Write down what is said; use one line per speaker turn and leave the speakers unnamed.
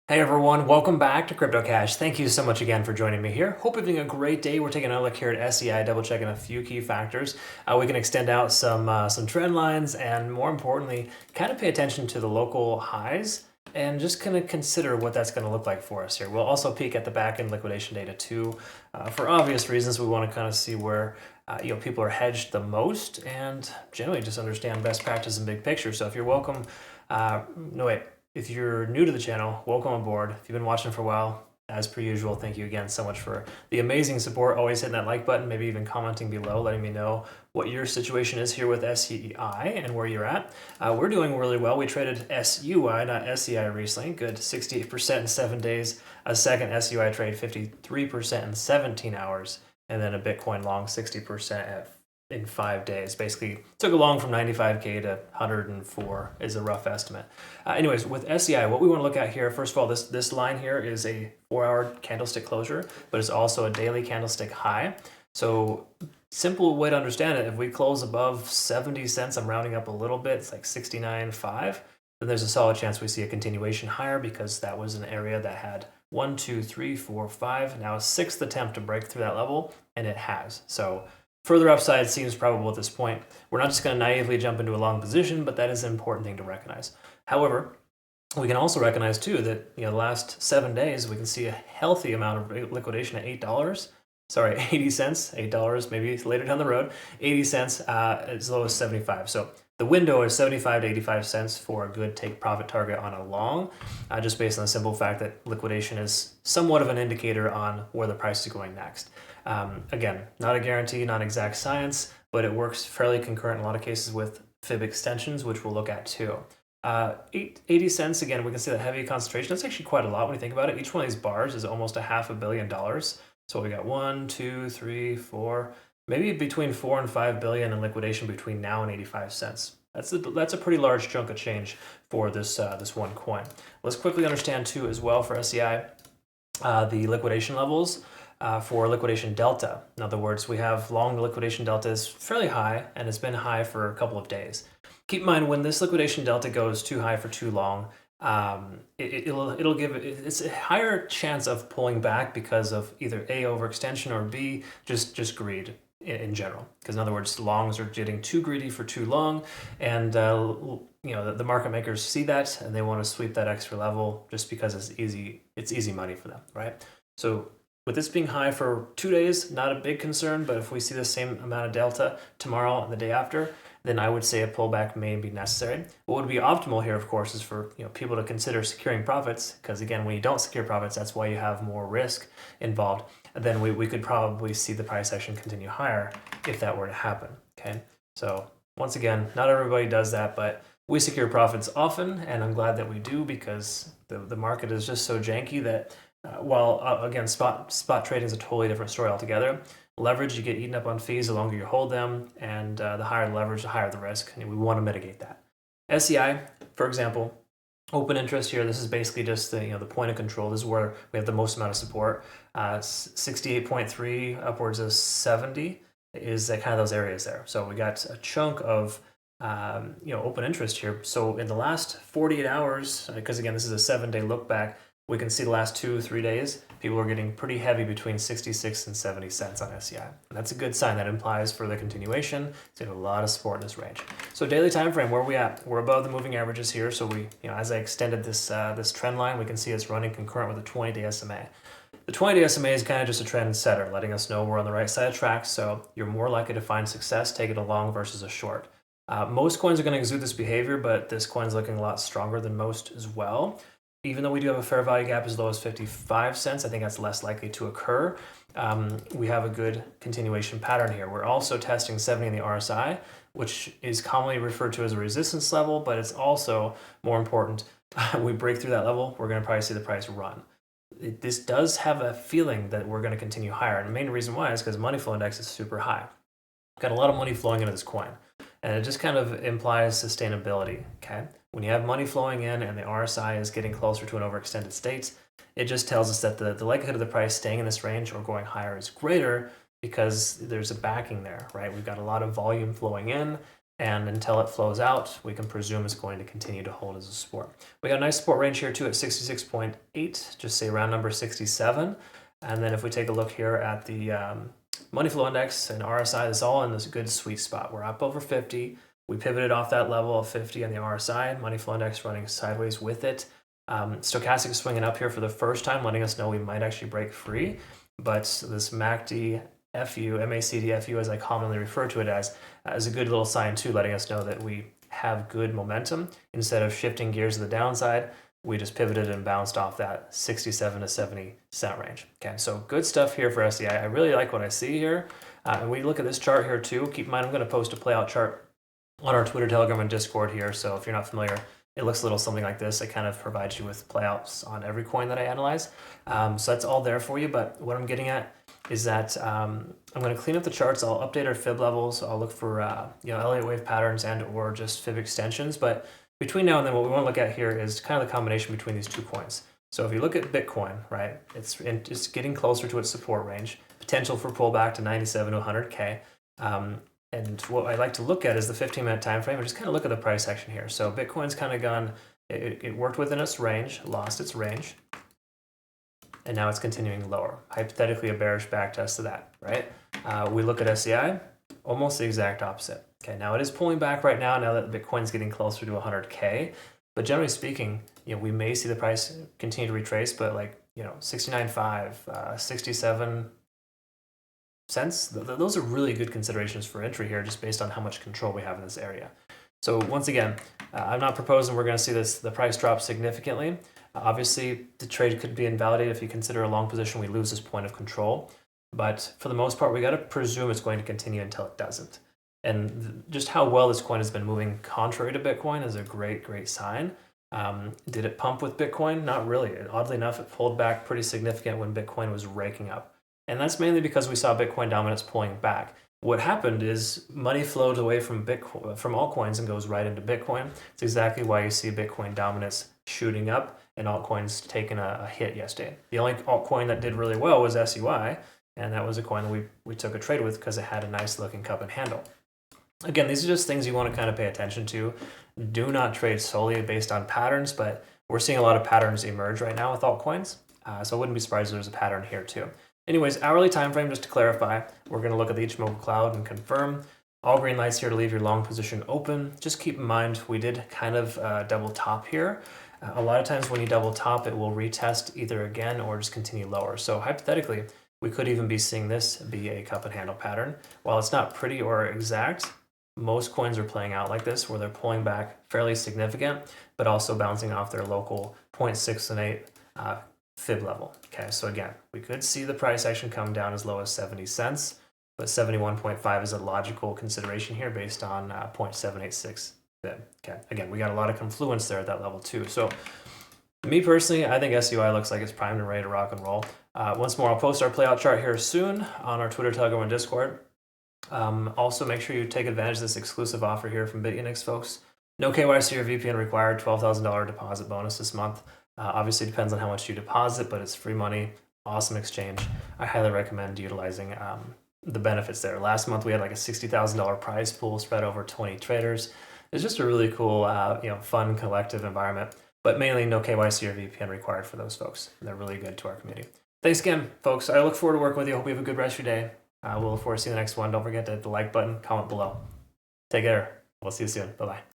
Hey everyone, welcome back to Crypto Cash. Thank you so much again for joining me here. Hope you're having a great day. We're taking a look here at SEI, double checking a few key factors. We can extend out some trend lines and more importantly, kind of pay attention to the local highs and just kind of consider what that's going to look like for us here. We'll also peek at the back end liquidation data too. For obvious reasons, we want to kind of see where people are hedged the most and generally just understand best practice and big picture. So if you're welcome, if you're new to the channel, welcome aboard. If you've been watching for a while, as per usual, thank you again so much for the amazing support. Always hitting that like button, maybe even commenting below, letting me know what your situation is here with SEI and where you're at. We're doing really well. We traded SUI, not SEI recently. Good 68% in 7 days. A second SUI trade, 53% in 17 hours. And then a Bitcoin long, 60% in 5 days. Basically took a long from 95K to 104 is a rough estimate. Anyways, with SEI, what we want to look at here, first of all, this line here is a 4-hour candlestick closure, but it's also a daily candlestick high. So simple way to understand it, if we close above 70 cents, I'm rounding up a little bit, it's like 69.5, then there's a solid chance we see a continuation higher because that was an area that had 1, 2, 3, 4, 5, now a sixth attempt to break through that level, and it has. So further upside seems probable at this point. We're not just going to naively jump into a long position, but that is an important thing to recognize. However, we can also recognize too that the last 7 days we can see a healthy amount of liquidation at $8. Sorry, 80 cents, $8, maybe later down the road, 80 cents as low as 75. So the window is 75 to 85 cents for a good take profit target on a long, just based on the simple fact that liquidation is somewhat of an indicator on where the price is going next. Again, not a guarantee, not exact science, but it works fairly concurrent in a lot of cases with fib extensions, which we'll look at too. 80 cents, again, we can see that heavy concentration. That's actually quite a lot when you think about it. Each one of these bars is almost $500 million. So we got 1, 2, 3, 4, maybe between 4 and 5 billion in liquidation between now and 85 cents. That's a pretty large chunk of change for this one coin. Let's quickly understand too as well for SEI the liquidation levels. For liquidation delta. In other words, we have long liquidation delta is fairly high and it's been high for a couple of days. Keep in mind when this liquidation delta goes too high for too long, it'll give it's a higher chance of pulling back because of either A, overextension, or B, just greed in general. Because in other words, longs are getting too greedy for too long, and the market makers see that and they want to sweep that extra level just because it's easy money for them, right? So with this being high for 2 days, not a big concern, but if we see the same amount of delta tomorrow and the day after, then I would say a pullback may be necessary. What would be optimal here, of course, is for people to consider securing profits, because again, when you don't secure profits, that's why you have more risk involved. And then we could probably see the price action continue higher if that were to happen, okay? So once again, not everybody does that, but we secure profits often, and I'm glad that we do because the market is just so janky that while again, spot trading is a totally different story altogether. Leverage, you get eaten up on fees the longer you hold them, and the higher the leverage, the higher the risk, and we want to mitigate that. SEI, for example, open interest here. This is basically just the point of control. This is where we have the most amount of support. 68.3 upwards of 70 is kind of those areas there. So we got a chunk of open interest here. So in the last 48 hours, because again, this is a 7-day look back, we can see the last 2-3 days, people are getting pretty heavy between 66 and 70 cents on SEI. And that's a good sign. That implies further continuation. So you have a lot of support in this range. So daily time frame, where are we at? We're above the moving averages here. So we, as I extended this trend line, we can see it's running concurrent with the 20-day SMA. The 20-day SMA is kind of just a trend setter, letting us know we're on the right side of tracks. So you're more likely to find success taking a long versus a short. Most coins are going to exude this behavior, but this coin's looking a lot stronger than most as well. Even though we do have a fair value gap as low as 55 cents, I think that's less likely to occur. We have a good continuation pattern here. We're also testing 70 in the RSI, which is commonly referred to as a resistance level, but it's also more important. We break through that level, we're going to probably see the price run. This does have a feeling that we're going to continue higher. And the main reason why is because money flow index is super high. Got a lot of money flowing into this coin. And it just kind of implies sustainability, okay? When you have money flowing in and the RSI is getting closer to an overextended state, it just tells us that the likelihood of the price staying in this range or going higher is greater because there's a backing there, right? We've got a lot of volume flowing in, And until it flows out, we can presume it's going to continue to hold as a support. We got a nice support range here too at 66.8, just say round number 67. And then if we take a look here at the money flow index and RSI, it's all in this good sweet spot. We're up over 50. We pivoted off that level of 50 on the RSI, money flow index running sideways with it. Stochastic is swinging up here for the first time, letting us know we might actually break free. But this MACD FU, MACD FU, as I commonly refer to it as a good little sign too, letting us know that we have good momentum. Instead of shifting gears to the downside, we just pivoted and bounced off that 67 to 70 cent range. Okay, so good stuff here for SEI. I really like what I see here. And we look at this chart here too. Keep in mind, I'm going to post a playout chart on our Twitter, Telegram, and Discord here. So if you're not familiar, it looks a little something like this. It kind of provides you with playouts on every coin that I analyze. So that's all there for you. But what I'm getting at is that I'm going to clean up the charts. I'll update our fib levels. I'll look for Elliott wave patterns and or just fib extensions. But between now and then, what we want to look at here is kind of the combination between these two coins. So if you look at Bitcoin, right, it's getting closer to its support range, potential for pullback to 97 to 100K. And what I like to look at is the 15-minute time frame and just kind of look at the price action here. So Bitcoin's kind of gone, it worked within its range, lost its range, and now it's continuing lower. Hypothetically, a bearish backtest to that, right? We look at SEI, almost the exact opposite. Okay, now it is pulling back right now that Bitcoin's getting closer to 100K, but generally speaking, we may see the price continue to retrace, but 69.5, 67 cents, those are really good considerations for entry here, just based on how much control we have in this area. So once again, I'm not proposing we're going to see the price drop significantly. Obviously, the trade could be invalidated if you consider a long position. We lose this point of control, but for the most part, we got to presume it's going to continue until it doesn't. And just how well this coin has been moving contrary to Bitcoin is a great sign. Did it pump with Bitcoin? Not really. Oddly enough, it pulled back pretty significant when Bitcoin was raking up. And that's mainly because we saw Bitcoin dominance pulling back. What happened is money flowed away from Bitcoin, from altcoins, and goes right into Bitcoin. It's exactly why you see Bitcoin dominance shooting up and altcoins taking a hit yesterday. The only altcoin that did really well was SEI, and that was a coin that we took a trade with because it had a nice looking cup and handle. Again, these are just things you want to kind of pay attention to. Do not trade solely based on patterns, but we're seeing a lot of patterns emerge right now with altcoins. So I wouldn't be surprised if there's a pattern here too. Anyways, hourly time frame, just to clarify, we're going to look at the Ichimoku cloud and confirm. All green lights here to leave your long position open. Just keep in mind, we did kind of double top here. A lot of times when you double top, it will retest either again or just continue lower. So hypothetically, we could even be seeing this be a cup and handle pattern. While it's not pretty or exact, most coins are playing out like this, where they're pulling back fairly significant, but also bouncing off their local 0.6 and 8 fib level. Okay, so again, we could see the price action come down as low as 70 cents, but 71.5 is a logical consideration here based on 0.786 fib. Okay, again, we got a lot of confluence there at that level too. So me personally, I think SEI looks like it's primed and ready to rock and roll. Once more, I'll post our playout chart here soon on our Twitter, Telegram, and Discord. Also, make sure you take advantage of this exclusive offer here from Bitunix, folks. No KYC or VPN required, $12,000 deposit bonus this month. Obviously, it depends on how much you deposit, but it's free money, awesome exchange. I highly recommend utilizing the benefits there. Last month, we had like a $60,000 prize pool spread over 20 traders. It's just a really cool, fun, collective environment, but mainly no KYC or VPN required for those folks. They're really good to our community. Thanks again, folks. I look forward to working with you. Hope you have a good rest of your day. We'll look forward to seeing the next one. Don't forget to hit the like button, comment below. Take care. We'll see you soon. Bye-bye.